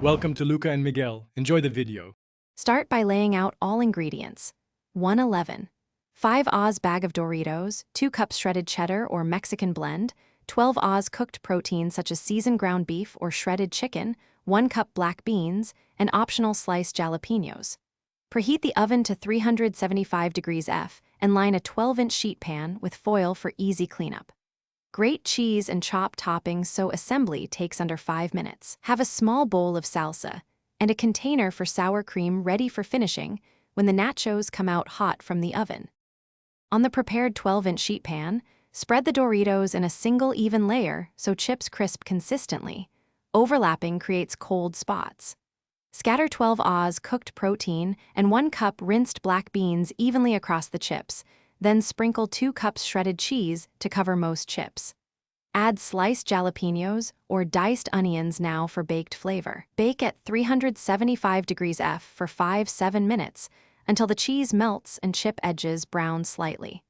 Welcome to Luca and Miguel. Enjoy the video. Start by laying out all ingredients. 111. 5 Oz bag of Doritos, 2 cups shredded cheddar or Mexican blend, 12 Oz cooked protein such as seasoned ground beef or shredded chicken, 1 cup black beans, and optional sliced jalapenos. Preheat the oven to 375 degrees F and line a 12-inch sheet pan with foil for easy cleanup. Grate cheese and chop toppings so assembly takes under 5 minutes. Have a small bowl of salsa and a container for sour cream ready for finishing when the nachos come out hot from the oven. On the prepared 12-inch sheet pan, spread the Doritos in a single even layer so chips crisp consistently. Overlapping creates cold spots. Scatter 12 Oz cooked protein and 1 cup rinsed black beans evenly across the chips, then sprinkle 2 cups shredded cheese to cover most chips. Add sliced jalapenos or diced onions now for baked flavor. Bake at 375 degrees F for 5-7 minutes until the cheese melts and chip edges brown slightly.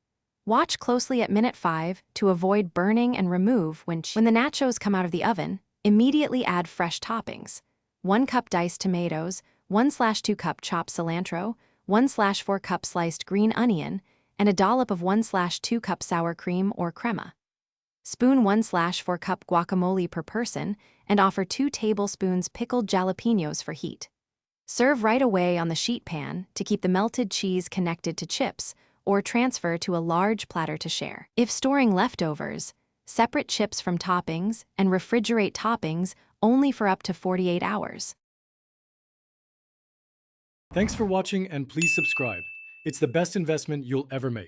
Watch closely at minute 5 to avoid burning and remove when the nachos come out of the oven. Immediately add fresh toppings. 1 cup diced tomatoes, 1/2 cup chopped cilantro, 1/4 cup sliced green onion, and a dollop of 1/2 cup sour cream or crema. Spoon 1/4 cup guacamole per person and offer 2 tablespoons pickled jalapenos for heat. Serve right away on the sheet pan to keep the melted cheese connected to chips, or transfer to a large platter to share. If storing leftovers, separate chips from toppings and refrigerate toppings only for up to 48 hours. Thanks for watching and please subscribe. It's the best investment you'll ever make.